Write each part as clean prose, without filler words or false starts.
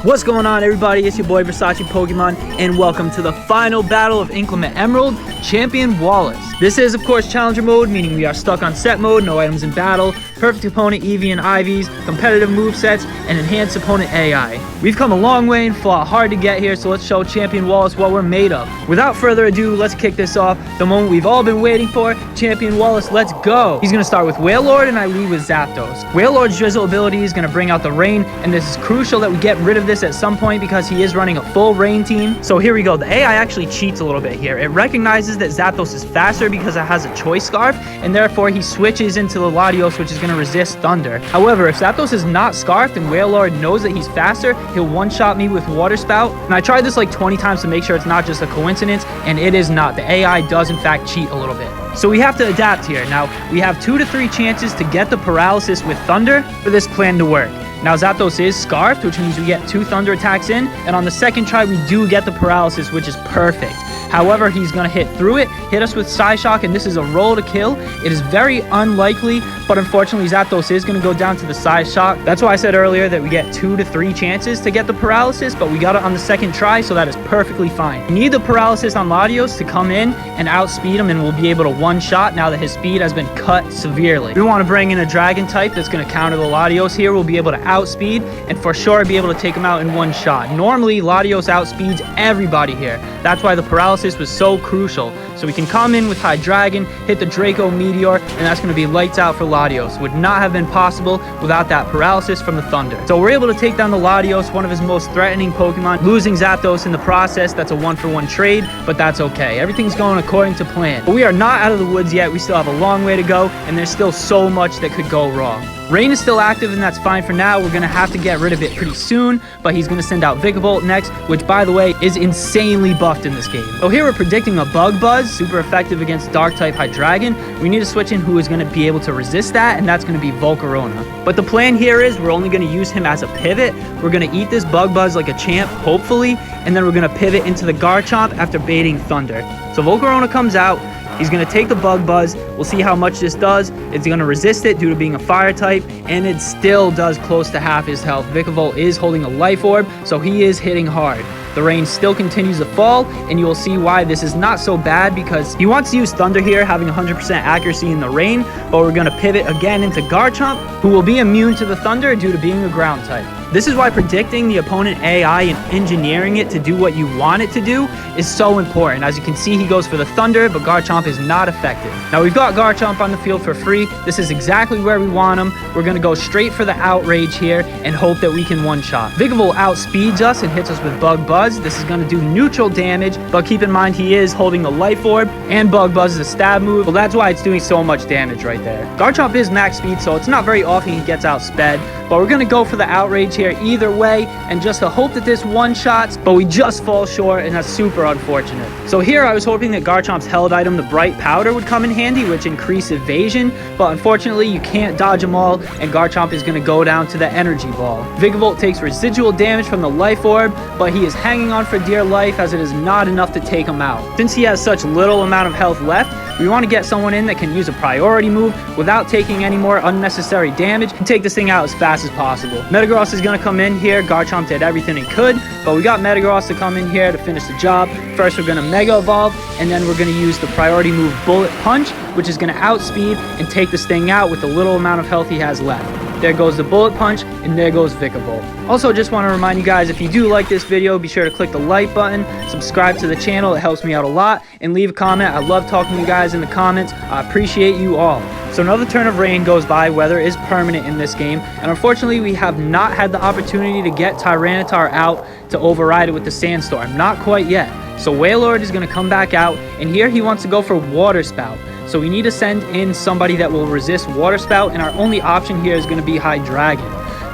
What's going on, everybody? It's your boy VersacePokemon, and welcome to the final battle of Inclement Emerald Champion Wallace. This is, of course, Challenger mode, meaning we are stuck on set mode, no items in battle, perfect opponent Eevee and Ivies, competitive movesets, and enhanced opponent AI. We've come a long way and fought hard to get here, so let's show Champion Wallace what we're made of. Without further ado, let's kick this off. The moment we've all been waiting for, Champion Wallace, let's go! He's going to start with Wailord, and I lead with Zapdos. Wailord's Drizzle ability is going to bring out the rain, and this is crucial that we get rid of this at some point because he is running a full rain team. So here we go. The AI actually cheats a little bit here. It recognizes that Zapdos is faster because it has a Choice Scarf, and therefore he switches into the Latios, which is going to resist Thunder. However, if Zapdos is not Scarfed and Wailord knows that he's faster, he'll one-shot me with Water Spout. And I tried this like 20 times to make sure it's not just a coincidence, and it is not. The AI does in fact cheat a little bit. So we have to adapt here. Now, we have 2 to 3 chances to get the paralysis with Thunder for this plan to work. Now, Zapdos is Scarfed, which means we get 2 Thunder attacks in, and on the second try, we do get the paralysis, which is perfect. However, he's going to hit through it, hit us with Psyshock, and this is a roll to kill. It is very unlikely, but unfortunately, Zapdos is going to go down to the Psyshock. That's why I said earlier that we get 2 to 3 chances to get the paralysis, but we got it on the second try, so that is perfectly fine. We need the paralysis on Latios to come in and outspeed him, and we'll be able to one-shot now that his speed has been cut severely. We want to bring in a Dragon type that's going to counter the Latios here. We'll be able to outspeed and for sure be able to take him out in one shot. Normally, Latios outspeeds everybody here. That's why the paralysis was so crucial. So we can come in with High Dragon, hit the Draco Meteor, and that's going to be lights out for Latios. Would not have been possible without that paralysis from the Thunder. So we're able to take down the Latios, one of his most threatening Pokemon, losing Zapdos in the process. That's a 1-for-1 trade, but that's okay. Everything's going according to plan. But we are not out of the woods yet. We still have a long way to go, and there's still so much that could go wrong. Rain is still active, and that's fine for now. We're going to have to get rid of it pretty soon, but he's going to send out Vikavolt next, which, by the way, is insanely buffed in this game. So here we're predicting a Bug Buzz, super effective against Dark-type Hydreigon. We need to switch in who is going to be able to resist that, and that's going to be Volcarona. But the plan here is we're only going to use him as a pivot. We're going to eat this Bug Buzz like a champ, hopefully, and then we're going to pivot into the Garchomp after baiting Thunder. So Volcarona comes out. He's going to take the Bug Buzz. We'll see how much this does. It's going to resist it due to being a fire type, and it still does close to half his health. Vikavolt is holding a Life Orb, so he is hitting hard. The rain still continues to fall, and you will see why this is not so bad because he wants to use Thunder here, having 100% accuracy in the rain, but we're going to pivot again into Garchomp, who will be immune to the Thunder due to being a ground type. This is why predicting the opponent AI and engineering it to do what you want it to do is so important. As you can see, he goes for the Thunder, but Garchomp is not effective. Now, we've got Garchomp on the field for free. This is exactly where we want him. We're going to go straight for the Outrage here and hope that we can one-shot. Vikavolt outspeeds us and hits us with Bug Buzz. This is going to do neutral damage, but keep in mind he is holding the Life Orb, and Bug Buzz is a stab move. Well, that's why it's doing so much damage right there. Garchomp is max speed, so it's not very often he gets outsped, but we're going to go for the Outrage here either way, and just to hope that this one-shots, but we just fall short, and that's super unfortunate. So here I was hoping that Garchomp's held item, the Bright Powder, would come in handy, which increase evasion, but unfortunately you can't dodge them all, and Garchomp is going to go down to the Energy Ball. Vikavolt takes residual damage from the Life Orb, but he is hanging on for dear life as it is not enough to take him out. Since he has such little amount of health left, we want to get someone in that can use a priority move without taking any more unnecessary damage and take this thing out as fast as possible. Metagross is going to come in here. Garchomp did everything he could, but we got Metagross to come in here to finish the job. First, we're going to Mega Evolve, and then we're going to use the priority move Bullet Punch, which is going to outspeed and take this thing out with the little amount of health he has left. There goes the Bullet Punch, and there goes Vikavolt. Also, just want to remind you guys, if you do like this video, be sure to click the like button, subscribe to the channel, it helps me out a lot, and leave a comment. I love talking to you guys in the comments. I appreciate you all. So another turn of rain goes by. Weather is permanent in this game, and unfortunately, we have not had the opportunity to get Tyranitar out to override it with the Sandstorm. Not quite yet. So Wailord is going to come back out, and here he wants to go for Water Spout. So we need to send in somebody that will resist Water Spout, and our only option here is going to be High Dragon.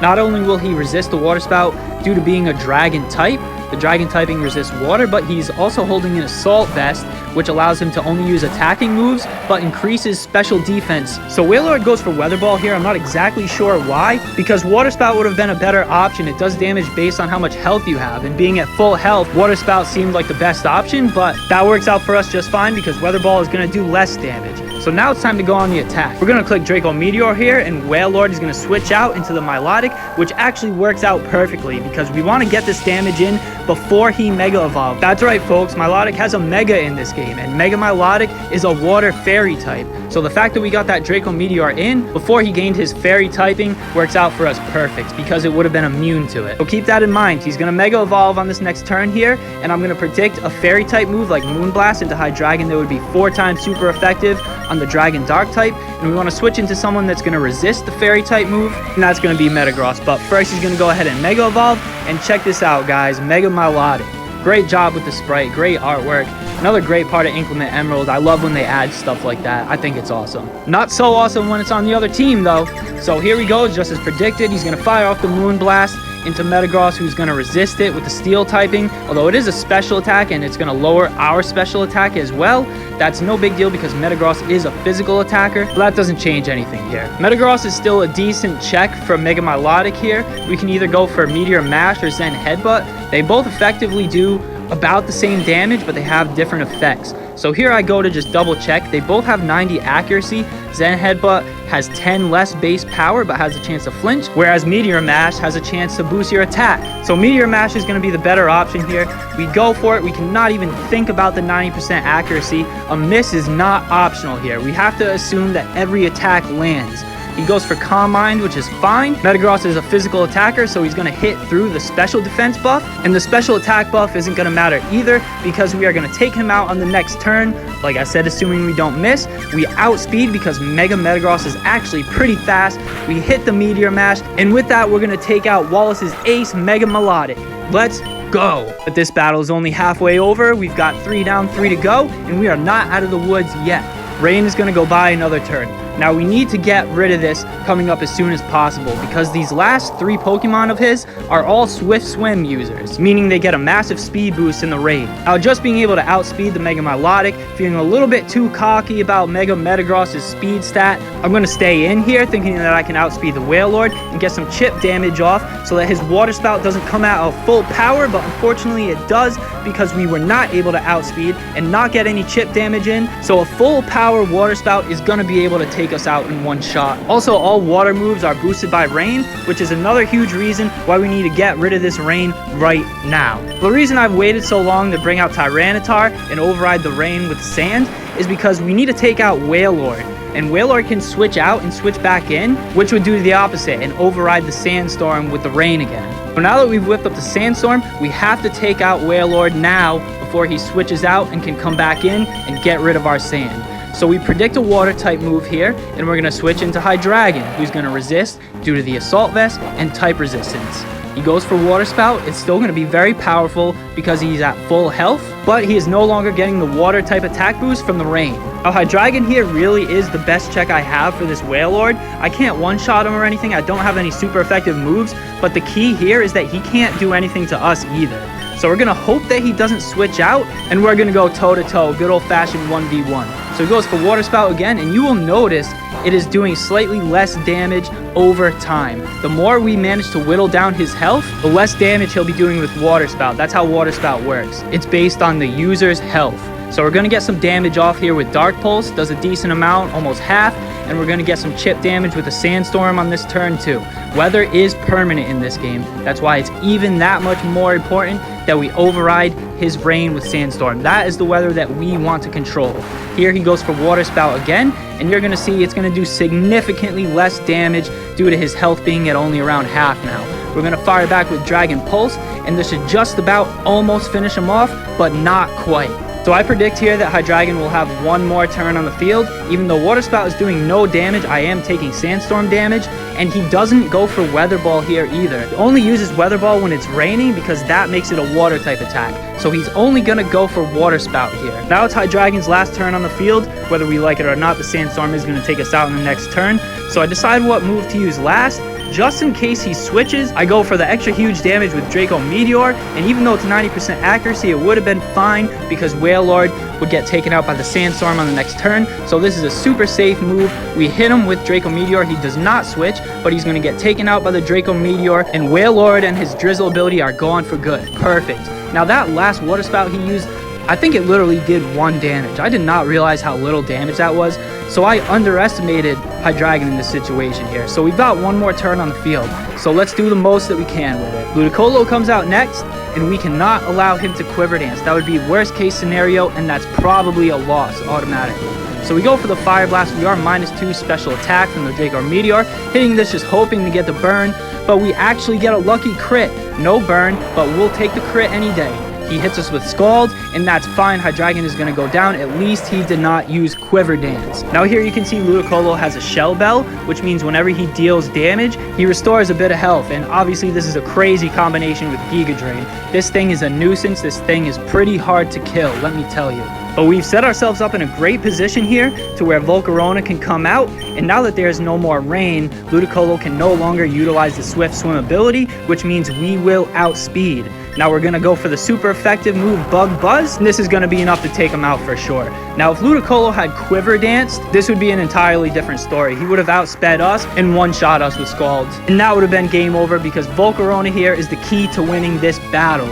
Not only will he resist the Water Spout due to being a Dragon type, The dragon typing resists water, but he's also holding an assault vest, which allows him to only use attacking moves, but increases special defense. So Wailord goes for Weather Ball here. I'm not exactly sure why, because Water Spout would have been a better option. It does damage based on how much health you have, and being at full health, Water Spout seemed like the best option, but that works out for us just fine because Weather Ball is going to do less damage. So now it's time to go on the attack. We're going to click Draco Meteor here, and Wailord is going to switch out into the Milotic, which actually works out perfectly because we want to get this damage in before he Mega Evolves. That's right, folks. Milotic has a Mega in this game, and Mega Milotic is a Water Fairy type. So the fact that we got that Draco Meteor in before he gained his Fairy typing works out for us perfect because it would have been immune to it. So keep that in mind. He's going to Mega Evolve on this next turn here, and I'm going to predict a Fairy type move like Moonblast into Hydreigon that would be 4 times super effective on the Dragon Dark type, and we want to switch into someone that's going to resist the Fairy type move, and that's going to be Metagross. But first he's going to go ahead and Mega Evolve, and check this out, guys. Mega Milotic. Great job with the sprite, great artwork. Another great part of Inclement Emerald. I love when they add stuff like that. I think it's awesome. Not so awesome when it's on the other team though. So here we go, just as predicted. He's going to fire off the Moonblast into Metagross, who's going to resist it with the Steel typing. Although it is a special attack and it's going to lower our special attack as well. That's no big deal because Metagross is a physical attacker. But that doesn't change anything here. Metagross is still a decent check for Mega Milotic here. We can either go for Meteor Mash or Zen Headbutt. They both effectively do about the same damage, but they have different effects. So here I go to just double check. They both have 90 accuracy. Zen Headbutt has 10 less base power, but has a chance to flinch, whereas Meteor Mash has a chance to boost your attack. So Meteor Mash is going to be the better option here. We go for it. We cannot even think about the 90% accuracy. A miss is not optional here. We have to assume that every attack lands. He goes for Calm Mind, which is fine. Metagross is a physical attacker, so he's going to hit through the special defense buff. And the special attack buff isn't going to matter either because we are going to take him out on the next turn. Like I said, assuming we don't miss. We outspeed because Mega Metagross is actually pretty fast. We hit the Meteor Mash. And with that, we're going to take out Wallace's ace, Mega Milotic. Let's go. But this battle is only halfway over. We've got 3 down, 3 to go. And we are not out of the woods yet. Rain is going to go by another turn. Now we need to get rid of this coming up as soon as possible because these last 3 Pokemon of his are all Swift Swim users, meaning they get a massive speed boost in the raid. Now just being able to outspeed the Mega Milotic, feeling a little bit too cocky about Mega Metagross's speed stat, I'm going to stay in here thinking that I can outspeed the Wailord and get some chip damage off so that his Water Spout doesn't come out of full power, but unfortunately it does because we were not able to outspeed and not get any chip damage in. So a full power Water Spout is going to be able to take us out in one shot. Also, all water moves are boosted by rain, which is another huge reason why we need to get rid of this rain right now. The reason I've waited so long to bring out Tyranitar and override the rain with sand is because we need to take out Wailord. And Wailord can switch out and switch back in, which would do the opposite and override the Sandstorm with the rain again. So now that we've whipped up the Sandstorm, we have to take out Wailord now before he switches out and can come back in and get rid of our sand. So we predict a water type move here, and we're going to switch into Hydreigon, who's going to resist due to the Assault Vest and type resistance. He goes for Water Spout. It's still going to be very powerful because he's at full health, but he is no longer getting the water type attack boost from the rain. Now Hydreigon here really is the best check I have for this Wailord. I can't one-shot him or anything. I don't have any super effective moves, but the key here is that he can't do anything to us either. So we're going to hope that he doesn't switch out, and we're going to go toe-to-toe, good old-fashioned 1v1. So he goes for Water Spout again, and you will notice it is doing slightly less damage over time. The more we manage to whittle down his health, the less damage he'll be doing with Water Spout. That's how Water Spout works. It's based on the user's health. So we're going to get some damage off here with Dark Pulse, does a decent amount, almost half, and we're going to get some chip damage with a Sandstorm on this turn too. Weather is permanent in this game. That's why it's even that much more important that we override his rain with Sandstorm. That is the weather that we want to control. Here he goes for Water Spout again, and you're going to see it's going to do significantly less damage due to his health being at only around half now. We're going to fire back with Dragon Pulse, and this should just about almost finish him off, but not quite. So I predict here that Hydreigon will have one more turn on the field. Even though Water Spout is doing no damage, I am taking Sandstorm damage, and he doesn't go for Weather Ball here either. He only uses Weather Ball when it's raining because that makes it a water type attack. So he's only going to go for Water Spout here. Now it's Hydreigon's last turn on the field. Whether we like it or not, the Sandstorm is going to take us out in the next turn. So I decide what move to use last. just in case he switches, I go for the extra huge damage with Draco Meteor, and even though it's 90% accuracy, it would have been fine because Wailord would get taken out by the Sandstorm on the next turn. So this is a super safe move. We hit him with Draco Meteor. He does not switch, but he's going to get taken out by the Draco Meteor, and Wailord and his Drizzle ability are gone for good. Perfect. Now that last Water Spout he used, I think it literally did 1 damage. I did not realize how little damage that was, so I underestimated Hydreigon in this situation here. So we've got 1 more turn on the field, so let's do the most that we can with it. Ludicolo comes out next, and we cannot allow him to Quiver Dance. That would be worst case scenario, and that's probably a loss automatically. So we go for the Fire Blast. We are -2 special attack from the Draco Meteor, hitting this just hoping to get the burn, but we actually get a lucky crit. No burn, but we'll take the crit any day. He hits us with Scald, and that's fine. Hydreigon is going to go down. At least he did not use Quiver Dance. Now here you can see Ludicolo has a Shell Bell, which means whenever he deals damage, he restores a bit of health. And obviously this is a crazy combination with Giga Drain. This thing is a nuisance. This thing is pretty hard to kill, let me tell you. But we've set ourselves up in a great position here to where Volcarona can come out, and now that there's no more rain, Ludicolo can no longer utilize the Swift Swim ability, which means we will outspeed. Now we're going to go for the super effective move Bug Buzz, and this is going to be enough to take him out for sure. Now if Ludicolo had Quiver Danced, this would be an entirely different story. He would have outsped us and one-shot us with Scalds, and that would have been game over because Volcarona here is the key to winning this battle.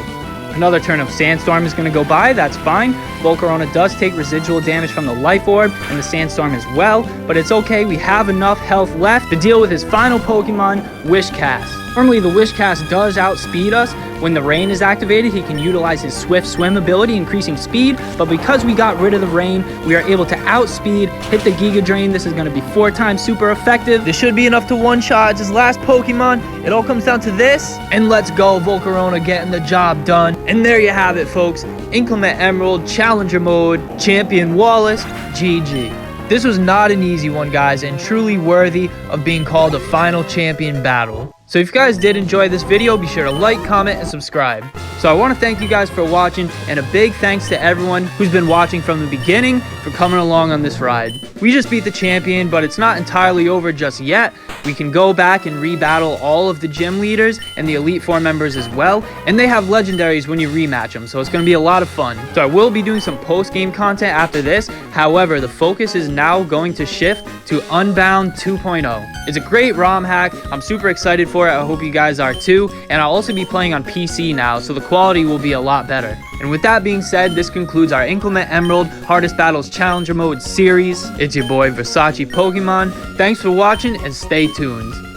Another turn of Sandstorm is going to go by. That's fine. Volcarona does take residual damage from the Life Orb and the Sandstorm as well, but it's okay. We have enough health left to deal with his final Pokemon, Wishcast. Normally, the Wishcast does outspeed us. When the rain is activated, he can utilize his Swift Swim ability, increasing speed, but because we got rid of the rain, we are able to outspeed, hit the Giga Drain. This is going to be 4 times super effective. This should be enough to one-shot. It's his last Pokemon. It all comes down to this, and let's go, Volcarona getting the job done. And there you have it, folks. Inclement Emerald, Challenger Mode, Champion Wallace, GG. This was not an easy one, guys, and truly worthy of being called a final champion battle. So if you guys did enjoy this video, be sure to like, comment, and subscribe. So I want to thank you guys for watching, and a big thanks to everyone who's been watching from the beginning for coming along on this ride. We just beat the champion, but it's not entirely over just yet. We can go back and rebattle all of the gym leaders and the Elite Four members as well, and they have legendaries when you rematch them, so it's going to be a lot of fun. So I will be doing some post-game content after this. However, the focus is now going to shift to Unbound 2.0. It's a great ROM hack. I'm super excited for it. I hope you guys are too, and I'll also be playing on PC now, so the quality will be a lot better. And with that being said, this concludes our Inclement Emerald Hardest Battles Challenger Mode series. It's your boy VersacePokemon. Thanks for watching and stay tuned.